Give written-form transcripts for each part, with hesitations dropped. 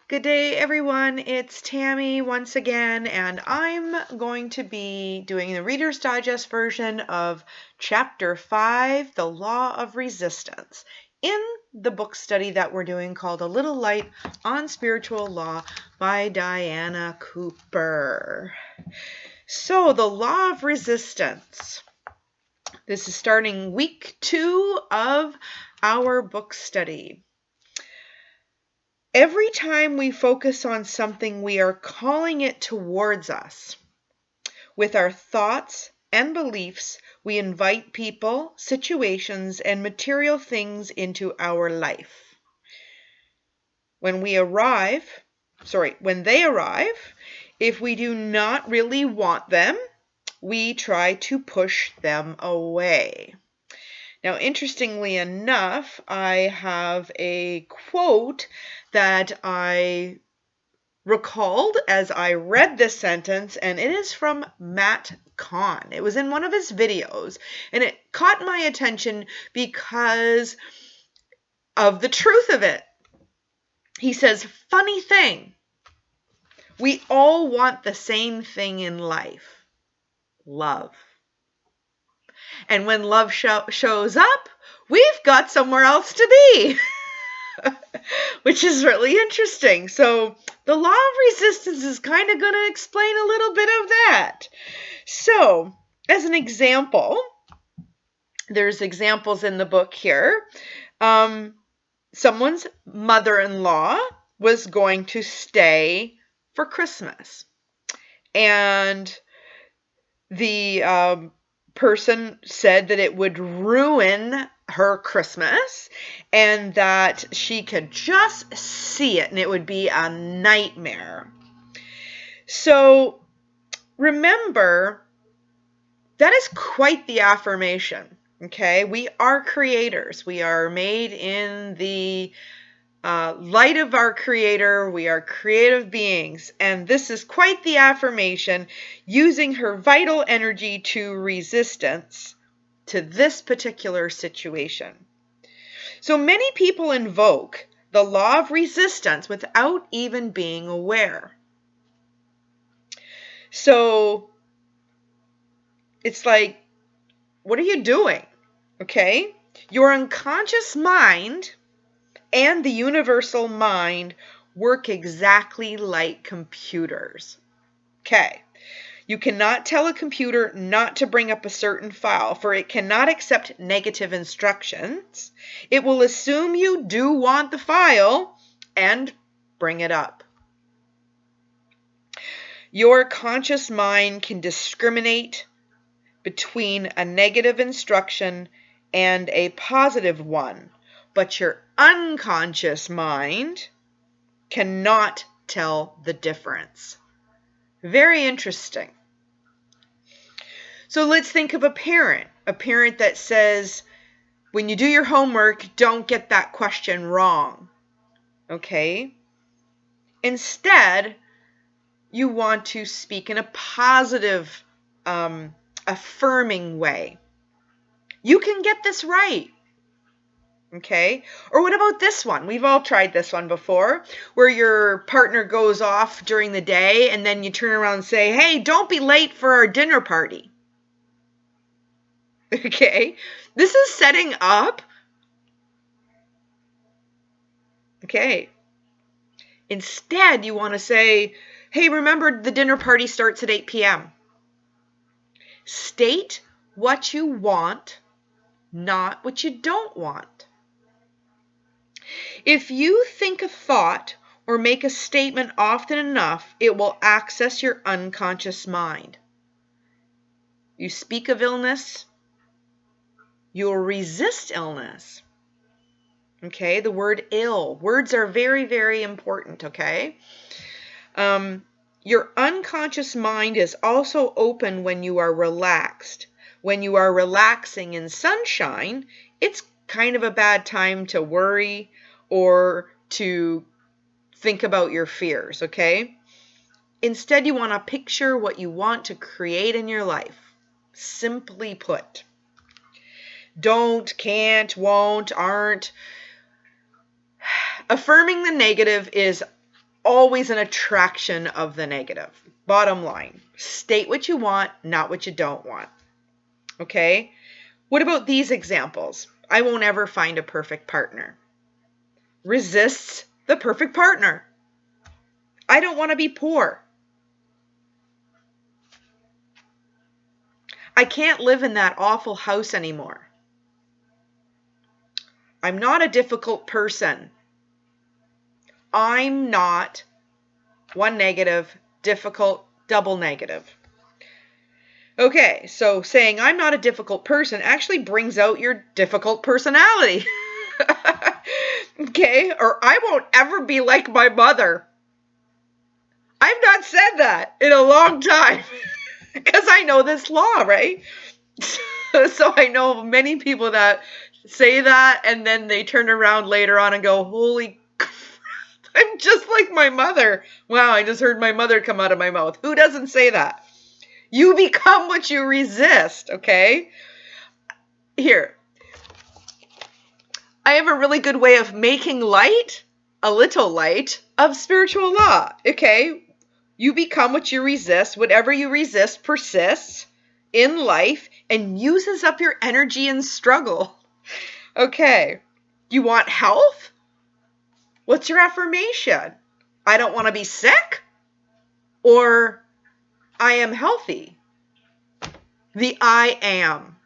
Good day, everyone. It's Tammy once again, and I'm going to be doing the Reader's Digest version of Chapter 5, The Law of Resistance, in the book study that we're doing called A Little Light on Spiritual Law by Diana Cooper. So, the Law of Resistance. This is starting week 2 of our book study. Every time we focus on something, we are calling it towards us. With our thoughts and beliefs, we invite people, situations, and material things into our life. When they arrive, if we do not really want them, we try to push them away. Now, interestingly enough, I have a quote that I recalled as I read this sentence, and it is from Matt Kahn. It was in one of his videos, and it caught my attention because of the truth of it. He says, funny thing, we all want the same thing in life, love. And when love shows up, we've got somewhere else to be, which is really interesting. So the law of resistance is kind of going to explain a little bit of that. So, as an example, there's examples in the book here. Someone's mother-in-law was going to stay for Christmas. And the person said that it would ruin her Christmas and that she could just see it and it would be a nightmare. So remember, that is quite the affirmation, okay? We are creators. We are made in the light of our Creator. We are creative beings. And this is quite the affirmation, using her vital energy to resistance to this particular situation. So many people invoke the law of resistance without even being aware. So it's like, what are you doing? Okay? Your unconscious mind and the universal mind work exactly like computers. Okay. You cannot tell a computer not to bring up a certain file, for it cannot accept negative instructions. It will assume you do want the file and bring it up. Your conscious mind can discriminate between a negative instruction and a positive one, but your unconscious mind cannot tell the difference. Very interesting. So let's think of a parent that says, when you do your homework, don't get that question wrong. Okay? Instead, you want to speak in a positive, affirming way. You can get this right. Okay? Or what about this one? We've all tried this one before, where your partner goes off during the day and then you turn around and say, hey, don't be late for our dinner party. Okay? This is setting up. Okay. Instead, you want to say, hey, remember the dinner party starts at 8 p.m. State what you want, not what you don't want. If you think a thought or make a statement often enough, it will access your unconscious mind. You speak of illness, you'll resist illness. Okay, the word ill. Words are very, very important, okay? Your unconscious mind is also open when you are relaxed. When you are relaxing in sunshine, it's kind of a bad time to worry or to think about your fears, okay? Instead, you want to picture what you want to create in your life. Simply put. Don't, can't, won't, aren't. Affirming the negative is always an attraction of the negative. Bottom line, state what you want, not what you don't want. Okay? What about these examples? I won't ever find a perfect partner. Resists the perfect partner. I don't want to be poor. I can't live in that awful house anymore. I'm not a difficult person. I'm not one negative, difficult, double negative. Okay, so saying I'm not a difficult person actually brings out your difficult personality. Okay, or I won't ever be like my mother. I've not said that in a long time because I know this law, right? So I know many people that say that and then they turn around later on and go, holy crap, I'm just like my mother. Wow, I just heard my mother come out of my mouth. Who doesn't say that? You become what you resist, okay? Here, I have a really good way of making light, a little light, of spiritual law, okay? You become what you resist. Whatever you resist persists in life and uses up your energy and struggle. Okay, you want health? What's your affirmation? I don't want to be sick? Or I am healthy? The I am.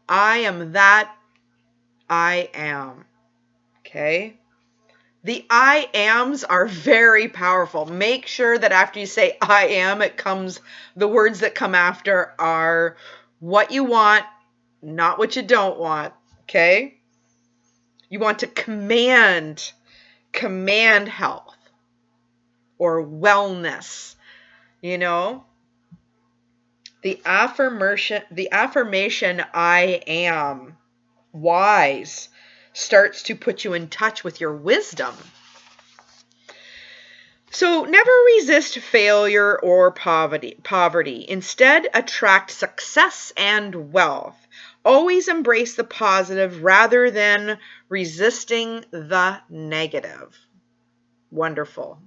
I am that I am. Okay? The I ams are very powerful. Make sure that after you say I am, the words that come after are what you want, not what you don't want. Okay? You want to command health or wellness, you know? The affirmation I am wise starts to put you in touch with your wisdom. So never resist failure or poverty. Instead, attract success and wealth. Always embrace the positive rather than resisting the negative. Wonderful.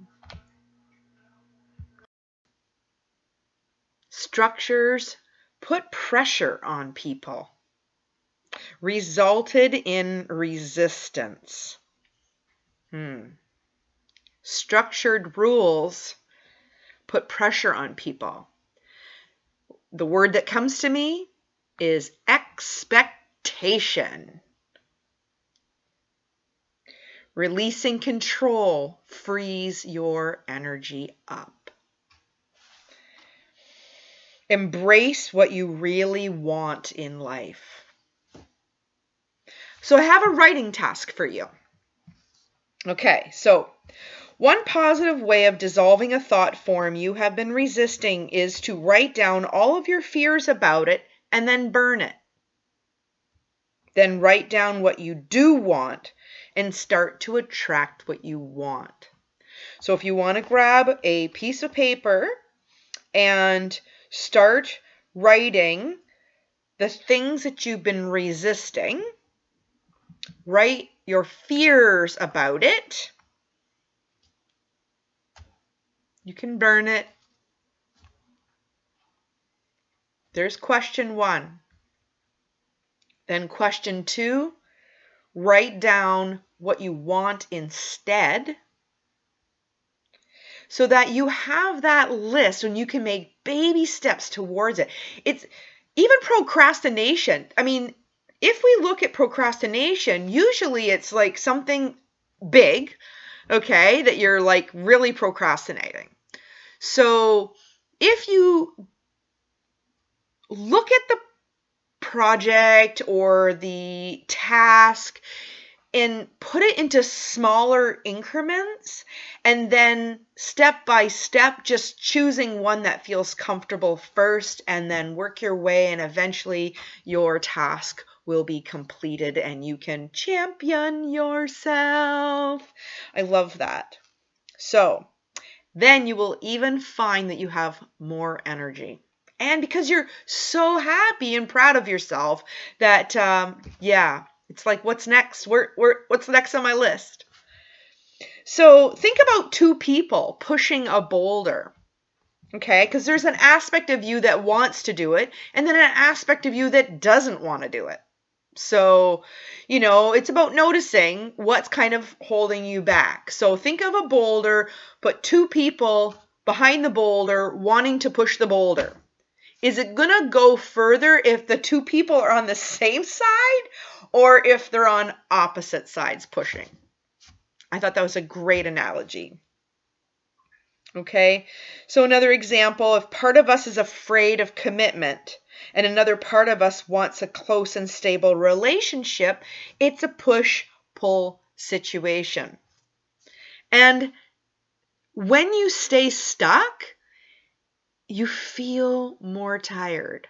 Structures put pressure on people, resulted in resistance. Structured rules put pressure on people. The word that comes to me is expectation. Releasing control frees your energy up. Embrace what you really want in life. So I have a writing task for you. Okay, so one positive way of dissolving a thought form you have been resisting is to write down all of your fears about it and then burn it. Then write down what you do want and start to attract what you want. So if you want to grab a piece of paper and start writing the things that you've been resisting, write your fears about it. You can burn it. There's question 1. Then question 2, write down what you want instead so that you have that list and you can make baby steps towards it. It's even procrastination. I mean, if we look at procrastination, usually it's like something big, okay, that you're like really procrastinating. So if you look at the project or the task and put it into smaller increments and then step by step just choosing one that feels comfortable first and then work your way and eventually your task will be completed and you can champion yourself. I love that. So then you will even find that you have more energy. And because you're so happy and proud of yourself that, it's like, what's next? What's next on my list? So think about two people pushing a boulder. Okay, because there's an aspect of you that wants to do it, and then an aspect of you that doesn't want to do it. So, it's about noticing what's kind of holding you back. So think of a boulder, put two people behind the boulder wanting to push the boulder. Is it going to go further if the two people are on the same side or if they're on opposite sides pushing? I thought that was a great analogy. Okay, so another example, if part of us is afraid of commitment and another part of us wants a close and stable relationship, it's a push-pull situation. And when you stay stuck, you feel more tired.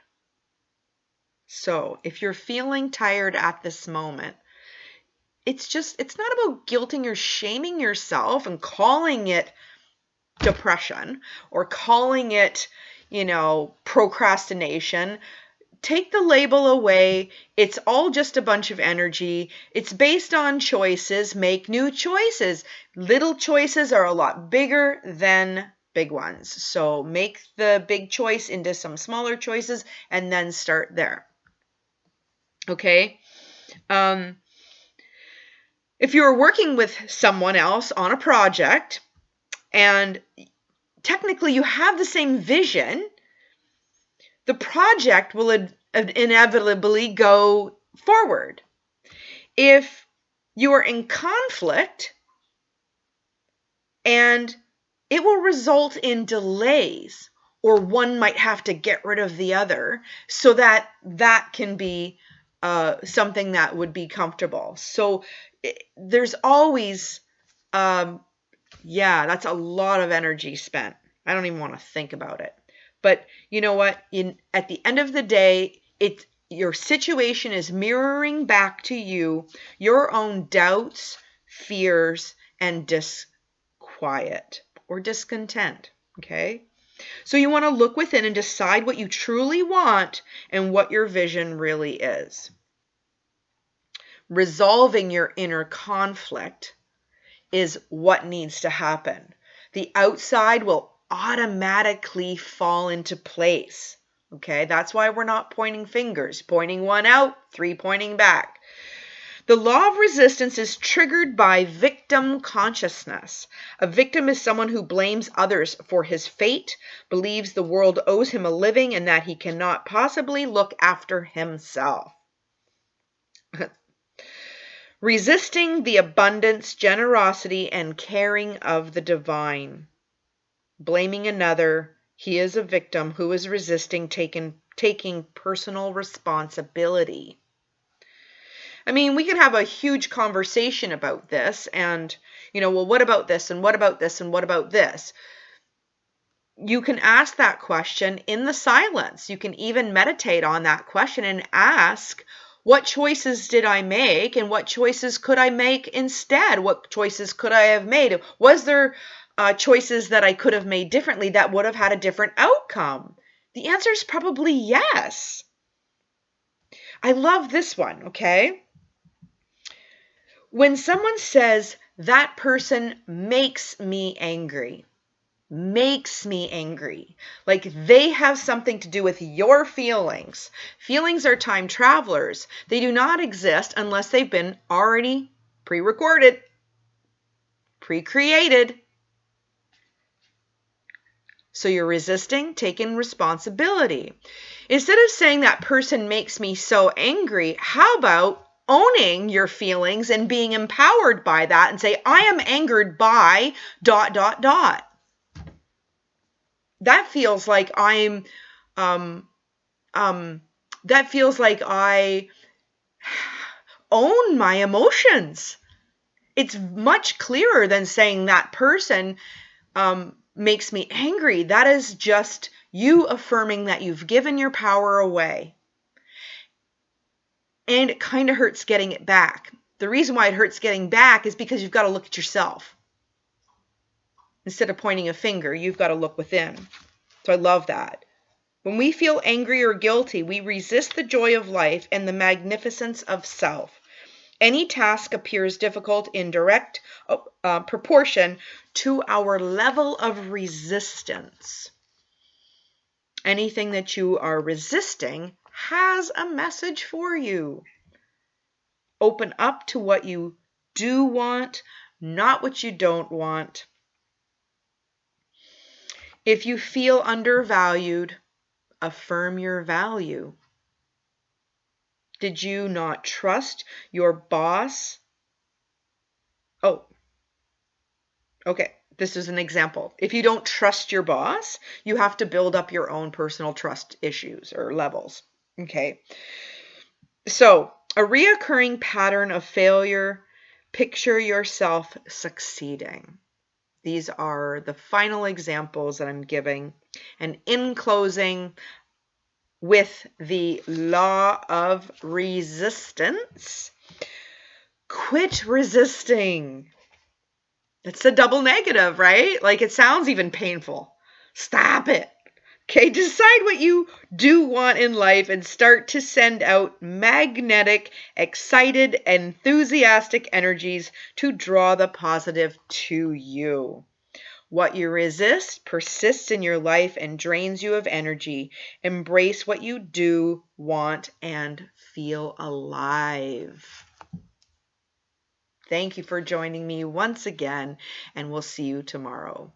So if you're feeling tired at this moment, it's not about guilting or shaming yourself and calling it depression or calling it, procrastination. Take the label away. It's all just a bunch of energy. It's based on choices. Make new choices. Little choices are a lot bigger than big ones. So make the big choice into some smaller choices and then start there. Okay? If you're working with someone else on a project and technically you have the same vision, the project will inevitably go forward. If you are in conflict, and it will result in delays, or one might have to get rid of the other so that can be something that would be comfortable. So there's always, that's a lot of energy spent. I don't even want to think about it. But you know what? At the end of the day, your situation is mirroring back to you your own doubts, fears, and disquiet or discontent. Okay? So you want to look within and decide what you truly want and what your vision really is. Resolving your inner conflict is what needs to happen. The outside will automatically fall into place. Okay, that's why we're not pointing fingers, pointing one out, three pointing back. The law of resistance is triggered by victim consciousness. A victim is someone who blames others for his fate, believes the world owes him a living, and that he cannot possibly look after himself. Resisting the abundance, generosity, and caring of the divine. Blaming another, he is a victim who is resisting taking personal responsibility. I mean, we can have a huge conversation about this and, well, what about this and what about this and what about this? You can ask that question in the silence. You can even meditate on that question and ask, what choices did I make and what choices could I make instead? What choices could I have made? Was there choices that I could have made differently that would have had a different outcome? The answer is probably yes. I love this one, okay? When someone says, that person makes me angry, like they have something to do with your feelings. Feelings are time travelers. They do not exist unless they've been already pre-recorded, pre-created. So you're resisting taking responsibility. Instead of saying that person makes me so angry, how about owning your feelings and being empowered by that and say, I am angered by ... That feels like that feels like I own my emotions. It's much clearer than saying that person makes me angry. That is just you affirming that you've given your power away. And it kind of hurts getting it back. The reason why it hurts getting back is because you've got to look at yourself. Instead of pointing a finger, you've got to look within. So I love that. When we feel angry or guilty, we resist the joy of life and the magnificence of self. Any task appears difficult in direct proportion to our level of resistance. Anything that you are resisting has a message for you. Open up to what you do want, not what you don't want. If you feel undervalued, affirm your value. Did you not trust your boss? Oh, okay. This is an example. If you don't trust your boss, you have to build up your own personal trust issues or levels. Okay. So, a reoccurring pattern of failure, picture yourself succeeding. These are the final examples that I'm giving. And in closing, with the law of resistance, quit resisting. It's a double negative, right? Like it sounds even painful. Stop it. Okay, decide what you do want in life and start to send out magnetic, excited, enthusiastic energies to draw the positive to you. What you resist persists in your life and drains you of energy. Embrace what you do want and feel alive. Thank you for joining me once again, and we'll see you tomorrow.